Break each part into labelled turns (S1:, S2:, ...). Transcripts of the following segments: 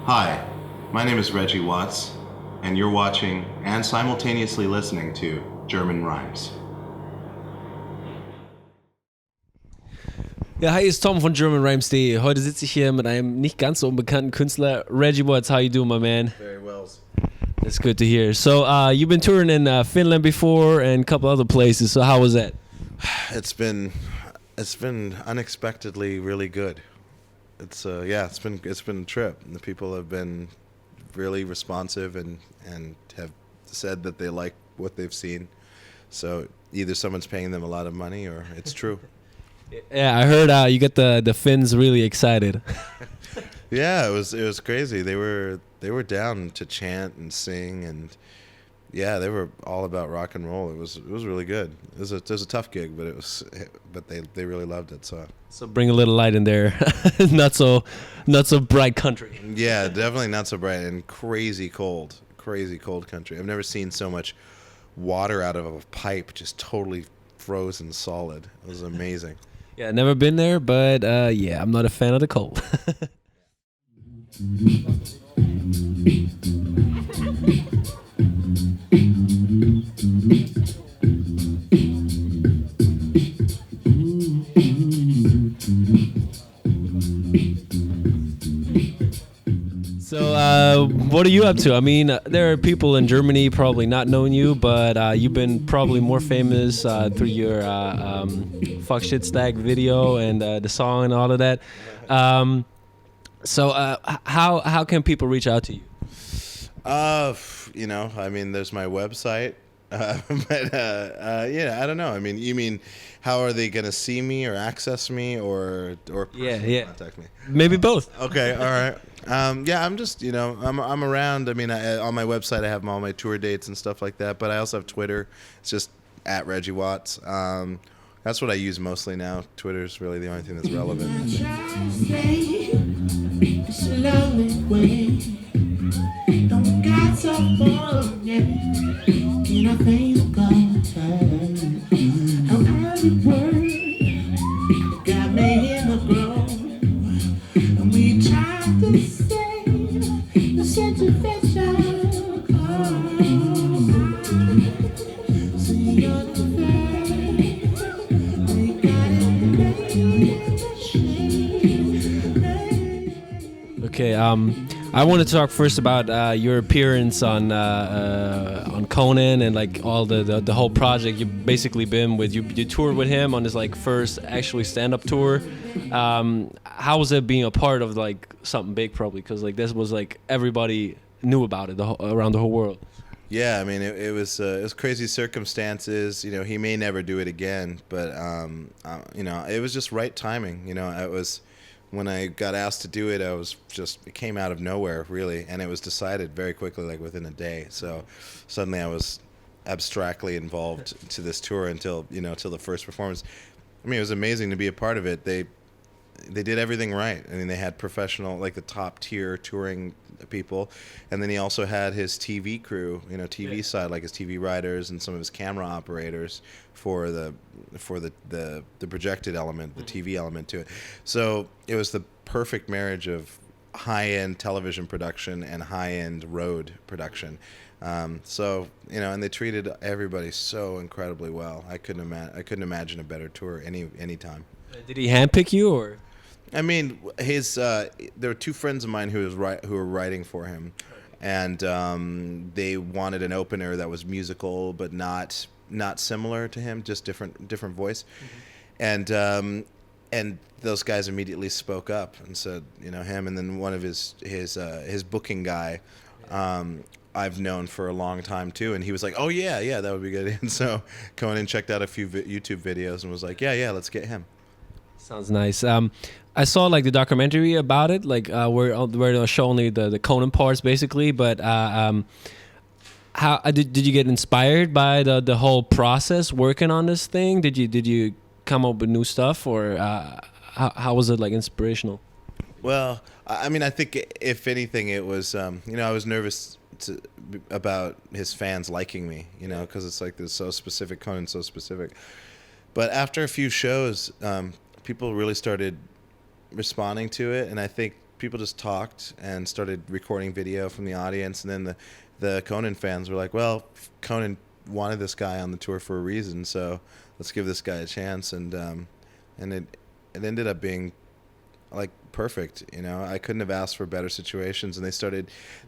S1: Hi, my name is Reggie Watts, and you're watching and simultaneously listening to German Rhymes.
S2: Ja, hi, ist Tom von GermanRhymes.de. Heute sitze ich hier mit einem nicht ganz so unbekannten Künstler, Reggie Watts. How you doing, my man?
S1: Very well.
S2: That's good to hear. So, you've been touring in Finland before and a couple other places. So, how was that?
S1: It's been unexpectedly really good. It's been a trip. The people have been really responsive and have said that they like what they've seen. So either someone's paying them a lot of money or it's true.
S2: Yeah, I heard you get the Finns really excited.
S1: Yeah, it was crazy. They were down to chant and sing, and yeah, they were all about rock and roll. It was really good. It was a tough gig, but they really loved it.
S2: So bring a little light in there. not so bright country.
S1: Yeah, definitely not so bright and crazy cold country. I've never seen so much water out of a pipe just totally frozen solid. It was amazing.
S2: Yeah, never been there, but yeah, I'm not a fan of the cold. So, what are you up to? I mean, there are people in Germany probably not knowing you, but you've been probably more famous through your Fuck Shit Stack video and the song and all of that. So, how can people reach out to you?
S1: I mean, there's my website, but I don't know. I mean, you mean how are they gonna see me or access me or
S2: yeah,
S1: contact me?
S2: Maybe both.
S1: Okay, all right. I'm just I'm around. I mean, on my website I have all my tour dates and stuff like that. But I also have Twitter. It's just at Reggie Watts. That's what I use mostly now. Twitter is really the only thing that's relevant. It's a lonely way. Don't got so far, yeah. And I think every word got me in the groove. And we tried to say the satisfaction. See you're the face. We got it.
S2: Okay. I want to talk first about your appearance on Conan and like all the whole project. You've basically been with you toured with him on his like first actually stand-up tour. How was it being a part of like something big? Probably because like this was like everybody knew about it around the whole world.
S1: Yeah, I mean it was crazy circumstances. You know, he may never do it again, but it was just right timing. You know, it was. When I got asked to do it, it came out of nowhere, really, and it was decided very quickly, like within a day. So suddenly I was abstractly involved to this tour until the first performance. I mean, it was amazing to be a part of it. They did everything right. I mean, they had professional, like the top tier touring people, and then he also had his TV crew, TV side, like his TV writers and some of his camera operators for the projected element, the TV element to it. So it was the perfect marriage of high-end television production and high-end road production. And they treated everybody so incredibly well. I couldn't imagine a better tour any time.
S2: Did he handpick you or?
S1: I mean, there were two friends of mine who were writing for him, and they wanted an opener that was musical but not similar to him, just different voice, and those guys immediately spoke up and said, him, and then one of his booking guy, I've known for a long time too, and he was like, oh yeah, that would be good, and so Conan checked out a few YouTube videos and was like, yeah, let's get him.
S2: Sounds nice. I saw like the documentary about it, like where they show only the Conan parts basically. But how did you get inspired by the whole process working on this thing? Did you come up with new stuff, or how was it like inspirational?
S1: Well, I mean, I think if anything, it was I was nervous about his fans liking me, because it's like this so specific. Conan's so specific. But after a few shows, people really started responding to it, and I think people just talked and started recording video from the audience, and then the Conan fans were like, well, Conan wanted this guy on the tour for a reason, so let's give this guy a chance, and it ended up being like perfect. I couldn't have asked for better situations, and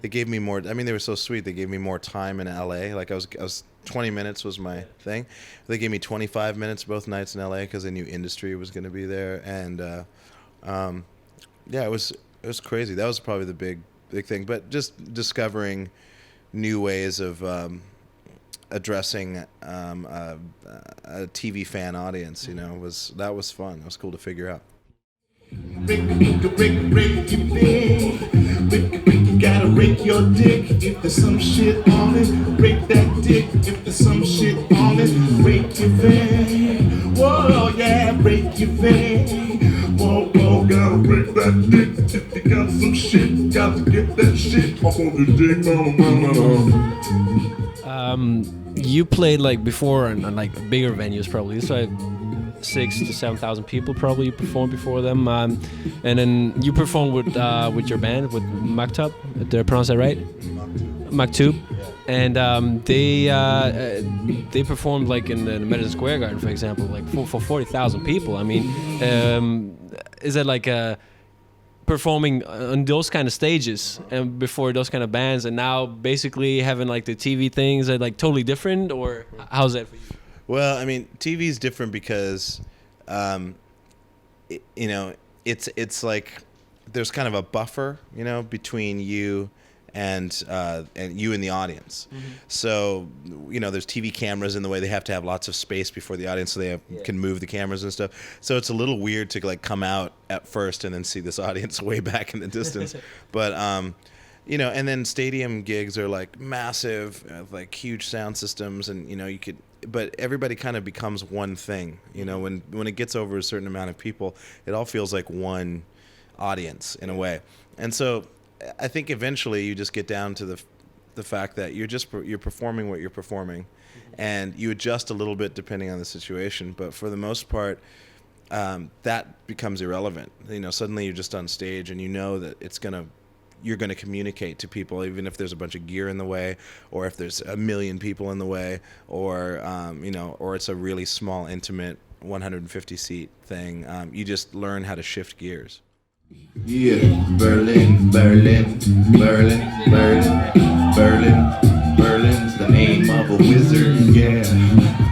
S1: they gave me more. I mean, they were so sweet. They gave me more time in LA. Like I was 20 minutes was my thing. They gave me 25 minutes both nights in LA because they knew industry was going to be there, and it was crazy. That was probably the big thing. But just discovering new ways of addressing a TV fan audience, that was fun. That was cool to figure out.
S3: You gotta rake your dick if there's some shit on it. Rake that dick if there's some shit on it. Rake your van. Whoa, yeah, rake your van. Whoa, gotta rake that dick if you got some shit. Got to get that shit off on your dick, mama.
S2: You played like before on like bigger venues probably. It's like 6,000 to 7,000 people probably. You performed before them, and then you performed with your band with Maktub. Did I pronounce that right? Maktub. And they performed like in the Madison Square Garden, for example, like for 40,000 people. I mean, is it like performing on those kind of stages and before those kind of bands, and now basically having like the TV things are like totally different, or how's that for you?
S1: Well, I mean, TV is different because, it's like there's kind of a buffer, between you and you and the audience. Mm-hmm. So, there's TV cameras in the way. They have to have lots of space before the audience, so they can move the cameras and stuff. So it's a little weird to like come out at first and then see this audience way back in the distance. But and then stadium gigs are like massive, like huge sound systems, and but everybody kind of becomes one thing. When it gets over a certain amount of people, it all feels like one audience in a way. And so I think eventually you just get down to the fact that you're performing what you're performing, and you adjust a little bit depending on the situation. But for the most part, that becomes irrelevant. Suddenly you're just on stage, and that you're going to communicate to people, even if there's a bunch of gear in the way, or if there's a million people in the way, or or it's a really small, intimate 150 seat thing. You just learn how to shift gears.
S3: Yeah, Berlin, Berlin, Berlin, Berlin, Berlin, Berlin's the name of a wizard. Yeah,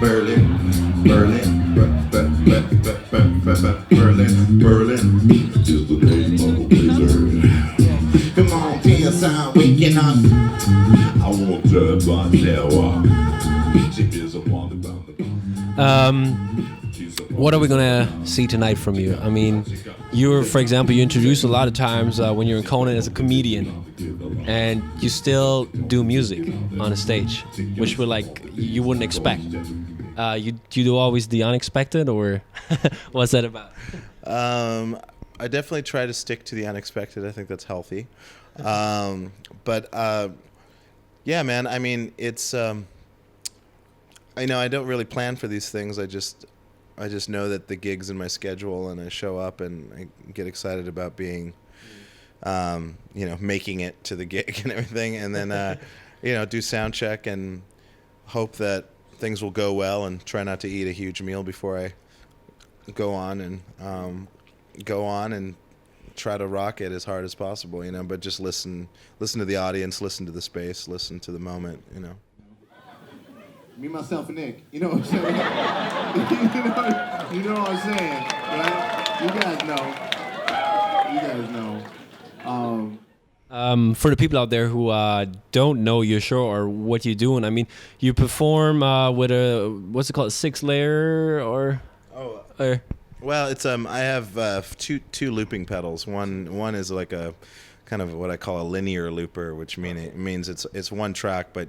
S3: Berlin, Berlin, Berlin, Berlin is the name of a wizard. Come on, PSI, waking up. I want to
S2: What are we gonna see tonight from you? I mean, for example, you introduce a lot of times when you're in Conan as a comedian, and you still do music on a stage, which you wouldn't expect. You do always the unexpected, or what's that about?
S1: I definitely try to stick to the unexpected. I think that's healthy. Yeah, man. I mean, it's I don't really plan for these things. I just know that the gig's in my schedule, and I show up, and I get excited about being, making it to the gig and everything, and then do sound check and hope that things will go well, and try not to eat a huge meal before I go on and try to rock it as hard as possible, but just listen to the audience, listen to the space, listen to the moment,
S3: Me, myself, and Nick. You know what I'm saying? you know what I'm saying, right? You guys know.
S2: For the people out there who don't know your show or what you're doing, I mean, you perform with what's it called, a 6-layer or?
S1: Well, it's I have two looping pedals. One is like a kind of what I call a linear looper, which means it's one track, but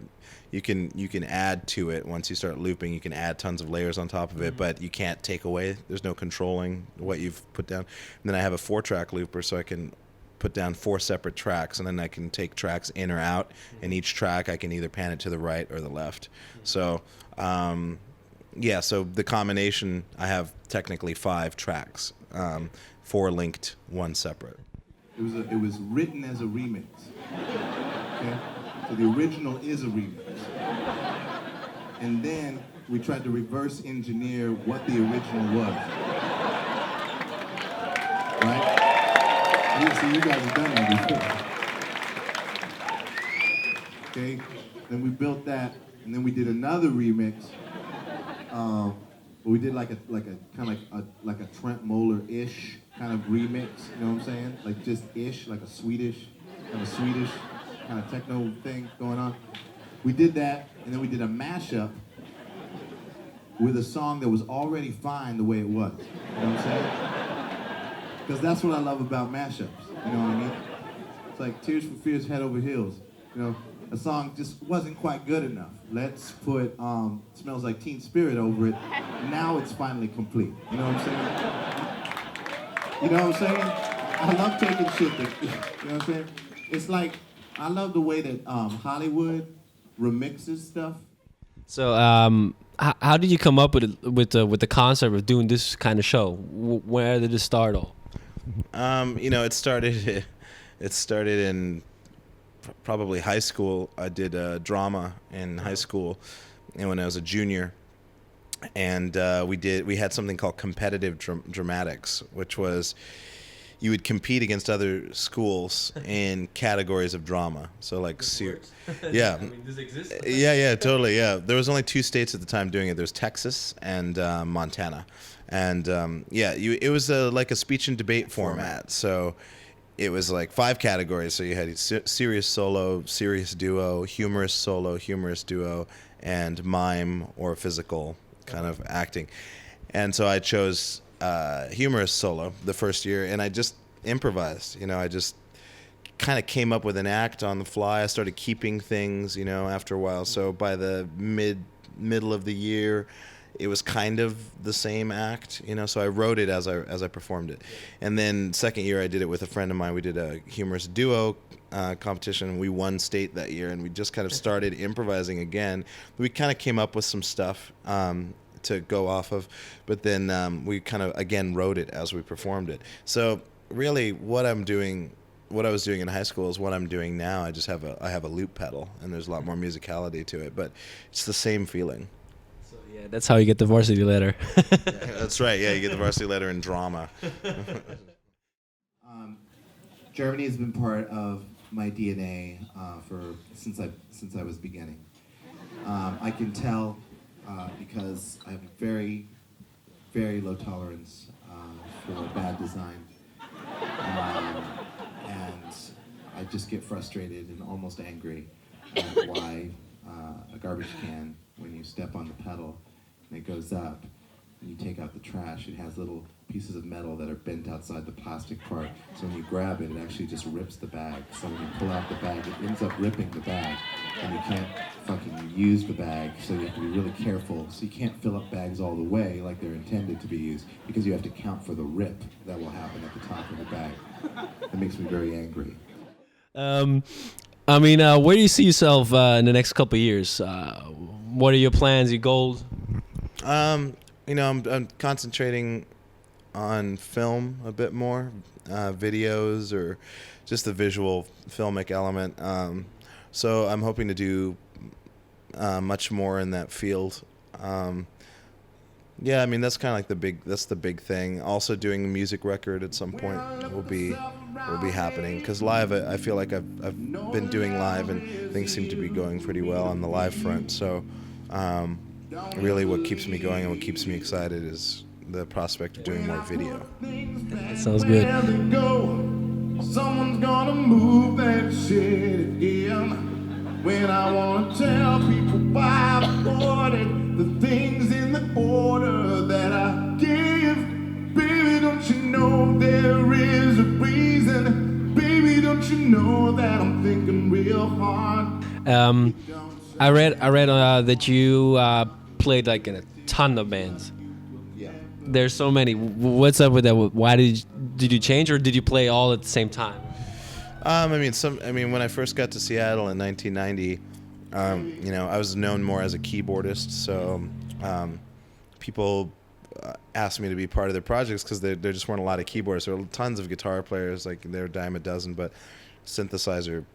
S1: you can add to it once you start looping. You can add tons of layers on top of it, but you can't take away. There's no controlling what you've put down. And then I have a 4-track looper, so I can put down 4 separate tracks, and then I can take tracks in or out. And each track I can either pan it to the right or the left. So so the combination, I have technically 5 tracks, 4 linked, 1 separate.
S3: It was written as a remix. Okay? So the original is a remix. And then we tried to reverse engineer what the original was. Right? So you guys have done that before. Okay? Then we built that, and then we did another remix. But we did like a kind of like a Trent Moeller-ish kind of remix, you know what I'm saying? Like just ish, like a Swedish kind of techno thing going on. We did that, and then we did a mashup with a song that was already fine the way it was. You know what I'm saying? Because that's what I love about mashups. You know what I mean? It's like Tears for Fears, Head Over Heels. You know, a song just wasn't quite good enough. Let's put Smells Like Teen Spirit over it. Now it's finally complete. You know what I'm saying? You know what I'm saying? I love taking shit that, you know what I'm saying? It's like, I love the way that Hollywood remixes stuff.
S2: So, how did you come up with the concept of doing this kind of show? Where did it start all?
S1: You know, it started in probably high school. I did drama in high school, and when I was a junior, and we had something called competitive dramatics, which was you would compete against other schools in categories of drama. So like, yeah,
S2: I mean, this exists.
S1: yeah, totally, yeah. There was only 2 states at the time doing it. There was Texas and Montana, and it was like a speech and debate format. So it was like 5 categories. So you had serious solo, serious duo, humorous solo, humorous duo, and mime or physical kind of acting. And so I chose humorous solo the first year, and I just improvised. You know, I just kind of came up with an act on the fly. I started keeping things, you know, after a while. So by the middle of the year, it was kind of the same act, you know. So I wrote it as I performed it. And then second year, I did it with a friend of mine. We did a humorous duo competition, and we won state that year. And we just kind of started improvising again. We kind of came up with some stuff to go off of, but then we kind of again wrote it as we performed it. So really, what I was doing in high school is what I'm doing now. I have a loop pedal, and there's a lot more musicality to it, but it's the same feeling.
S2: So yeah, that's how you get the varsity letter.
S1: Yeah, that's right. Yeah, you get the varsity letter in drama.
S3: Germany has been part of my DNA since I was beginning. I can tell because I have very, very low tolerance for bad design, and I just get frustrated and almost angry at why a garbage can, when you step on the pedal and it goes up and you take out the trash, it has little pieces of metal that are bent outside the plastic part. So when you grab it, it actually just rips the bag. So when you pull out the bag, it ends up ripping the bag, and you can't fucking use the bag, so you have to be really careful. So you can't fill up bags all the way like they're intended to be used, because you have to count for the rip that will happen at the top of the bag. That makes me very angry.
S2: I mean, where do you see yourself in the next couple of years? What are your plans, your goals?
S1: You know, I'm concentrating on film a bit more, videos, or just the visual filmic element. So I'm hoping to do much more in that field. Yeah, I mean, that's kind of like that's the big thing. Also doing a music record at some point will be happening, because live, I feel like I've been doing live, and things seem to be going pretty well on the live front. So really what keeps me going and what keeps me excited is the prospect of doing more video.
S2: That sounds good.
S3: Someone's gonna move that shit again. When I wanna tell people why I bought it, the things in the order that I give. Baby, don't you know there is a reason? Baby, don't you know that I'm thinking real hard?
S2: I read that you played like in a ton of bands.
S1: Yeah.
S2: There's so many. What's up with that? Why did you change, or did you play all at the same time?
S1: I mean, when I first got to Seattle in 1990, you know, I was known more as a keyboardist, so people asked me to be part of their projects because there just weren't a lot of keyboards. There were tons of guitar players, like there were a dime a dozen, but synthesizer,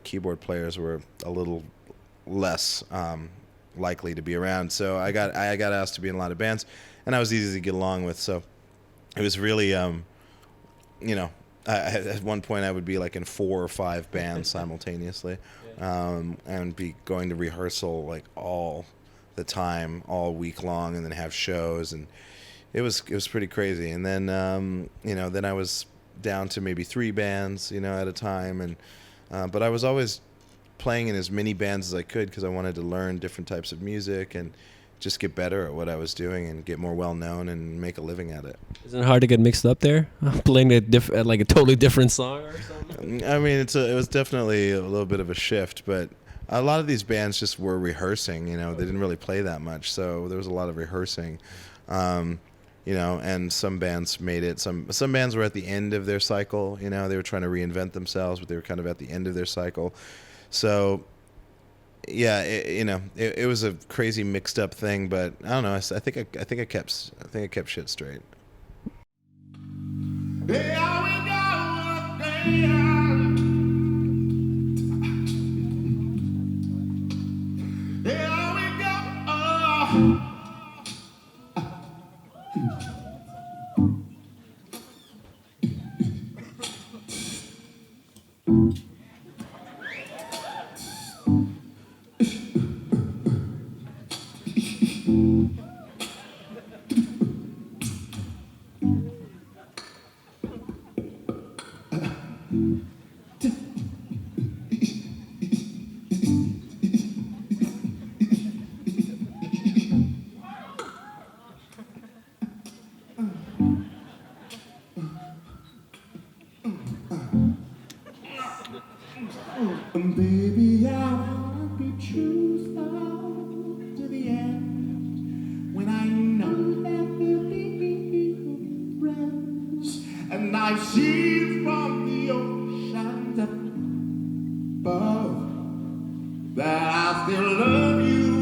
S1: keyboard players were a little less likely to be around. So I got asked to be in a lot of bands, and I was easy to get along with. So it was really, at one point I would be like in 4 or 5 bands simultaneously, and be going to rehearsal like all the time, all week long, and then have shows, and it was pretty crazy. And then then I was down to maybe 3 bands at a time, and but I was always playing in as many bands as I could because I wanted to learn different types of music and just get better at what I was doing and get more well known and make a living at it.
S2: Isn't it hard to get mixed up there, playing like a totally different song or something?
S1: I mean, it was definitely a little bit of a shift, but a lot of these bands just were rehearsing. They didn't really play that much, so there was a lot of rehearsing. And some bands made it. Some bands were at the end of their cycle. They were trying to reinvent themselves, but they were kind of at the end of their cycle. So, yeah, it was a crazy mixed up thing. But I don't know. I think I kept shit straight.
S3: Here we go again. Here we go. Baby, I wanna be true to the end. When I know that we'll be friends, and I see from the oceans above that I still love you.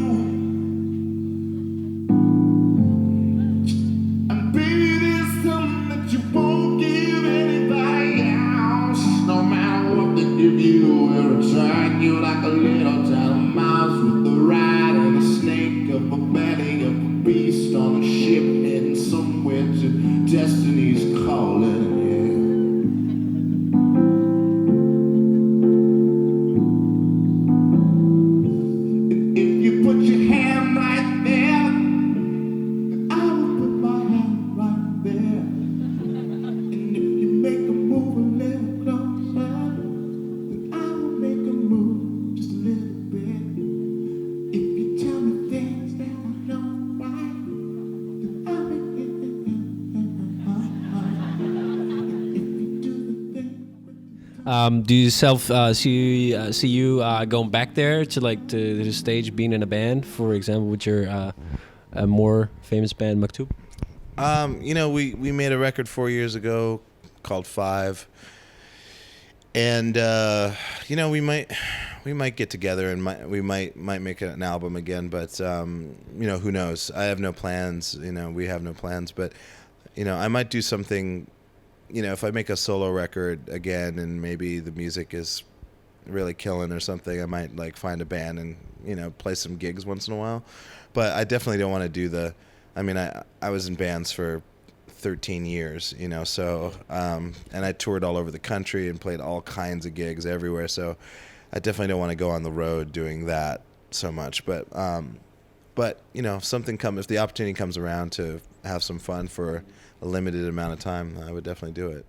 S3: And baby, there's something that you won't give anybody else. No matter what they give you, it'll turn you like a little tiny mouse with the ride and a snake of a belly of a beast on a ship heading somewhere to destiny's calling. If you put your hand right there, then I will put my hand right there. And if you make a move a little closer, then I will make a move just a little bit. If you tell me things that I know right, then I'll make it If you do the thing
S2: Do you see you going back there to to the stage, being in a band, for example, with your a more famous band, Maktub?
S1: We made a record 4 years ago called 5, and we might get together and we might make an album again, but who knows? I have no plans. We have no plans, but I might do something. If I make a solo record again and maybe the music is really killing or something, I might find a band and play some gigs once in a while. But I definitely don't want to do I was in bands for 13 years, so and I toured all over the country and played all kinds of gigs everywhere, so I definitely don't want to go on the road doing that so much. But if the opportunity comes around to have some fun for a limited amount of time, I would definitely do it.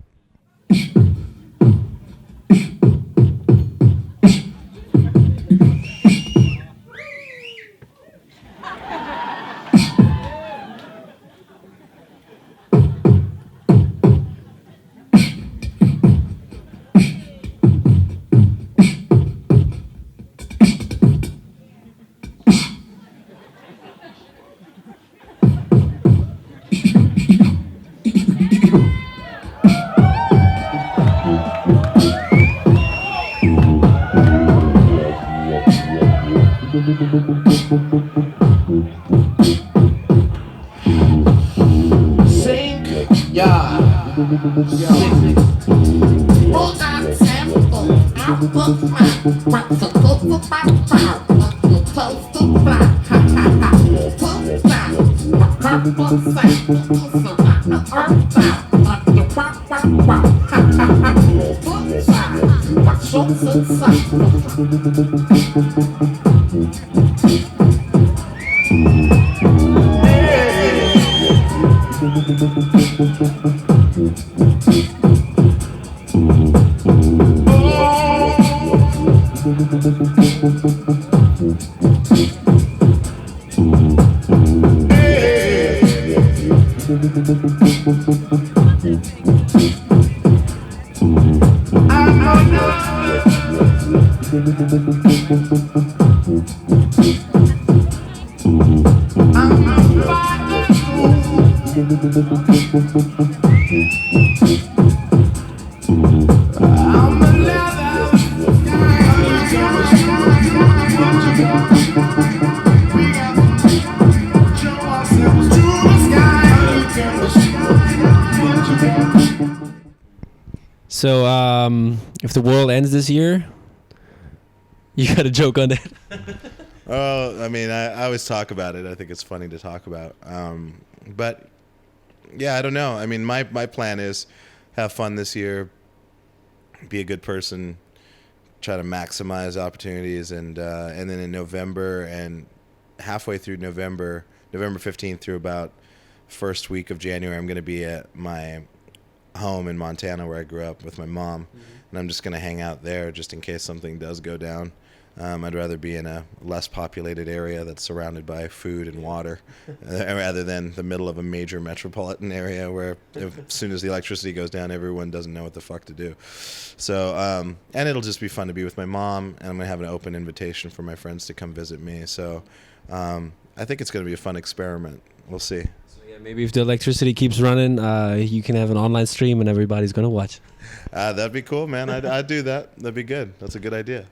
S2: So, if the world ends this year, you got a joke on that?
S1: Oh, I mean, I always talk about it. I think it's funny to talk about. But yeah, I don't know. I mean, my plan is have fun this year, be a good person, try to maximize opportunities, and then in November and halfway through November 15th through about first week of January, I'm going to be at my home in Montana where I grew up with my mom, and I'm just going to hang out there just in case something does go down. I'd rather be in a less populated area that's surrounded by food and water rather than the middle of a major metropolitan area where as soon as the electricity goes down, everyone doesn't know what the fuck to do. So, and it'll just be fun to be with my mom, and I'm going to have an open invitation for my friends to come visit me. So I think it's going to be a fun experiment. We'll see.
S2: So yeah, maybe if the electricity keeps running, you can have an online stream and everybody's going to watch.
S1: That'd be cool, man. I'd do that. That'd be good. That's a good idea.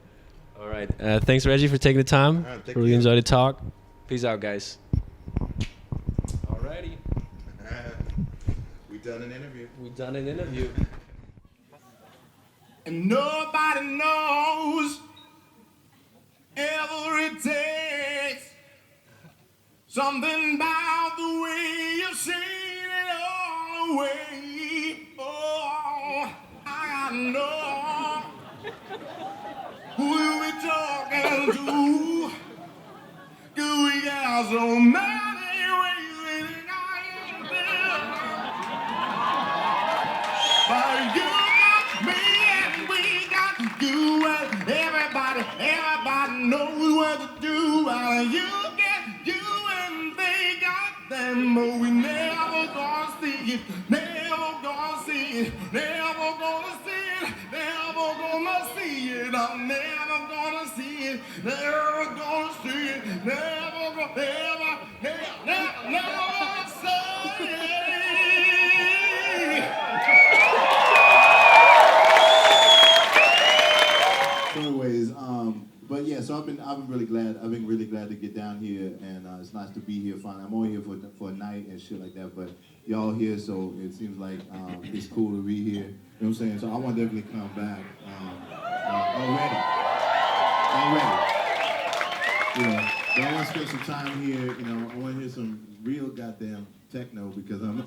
S2: All right. Thanks, Reggie, for taking the time.
S1: All right,
S2: really enjoyed the talk. Peace out, guys. All righty.
S1: We done an interview.
S2: We done an interview.
S3: And nobody knows every taste something about the way you say it all away. Oh, I know who you be talking to, 'cause we got so many ways that I am there. But you got me and we got you, and everybody knows what to do. While you get you and they got them, but we never gonna see it, never gonna see it, never gonna see it, never gonna see it. I'm never gonna see it, never gonna see it, never gonna, never gonna see it. So anyways, but yeah, so I've been really glad. I've been really glad to get down here, and it's nice to be here finally. I'm only here for a night and shit like that, but y'all here, so it seems like it's cool to be here. You know what I'm saying? So I want to definitely come back already. You know, but I want to spend some time here. You know, I want to hear some real goddamn techno because I'm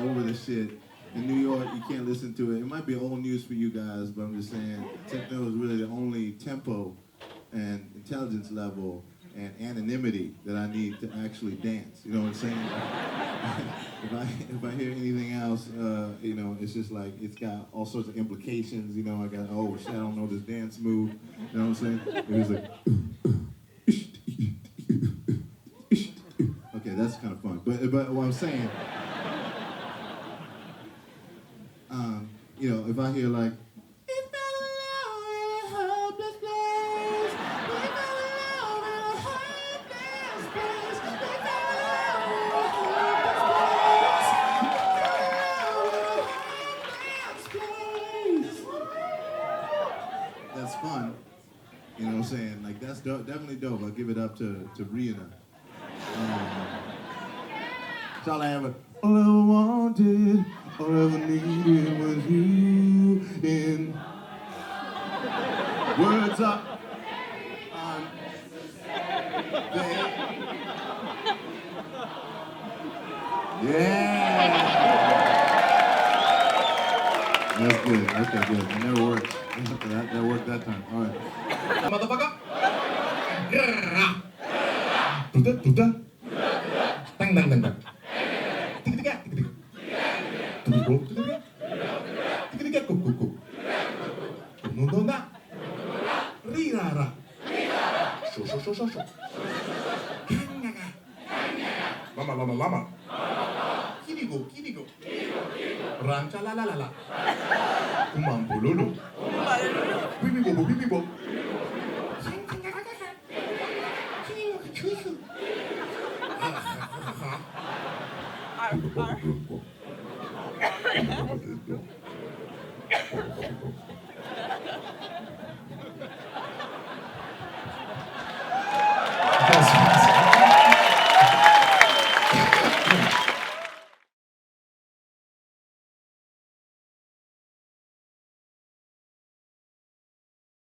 S3: over this shit. In New York, you can't listen to it. It might be old news for you guys, but I'm just saying, techno is really the only tempo and intelligence level and anonymity that I need to actually dance. You know what I'm saying? if I hear anything else, you know, it's just like, it's got all sorts of implications. You know, I got, oh shit, I don't know this dance move. You know what I'm saying? It was like, okay, that's kind of fun. But what I'm saying, you know, if I hear like, it's been a long and hopeless place, we fell in love in a hopeless place, we fell in love in a hopeless place, we fell in love in a hopeless place. That's fun, you know what I'm saying? Like, that's definitely dope. I'll give it up to Rihanna. That's all I ever wanted. all I ever needed was you in words up on yeah. That's good. Okay, good. It never worked. That worked that time. All right. Motherfucker. Tuta. Dang dang dang dang. Tiga. Tiga. Kuku. Nundona. Rirara. Sho. Lama. Kirigo. Rancha la. Kumambululu. Bibibo.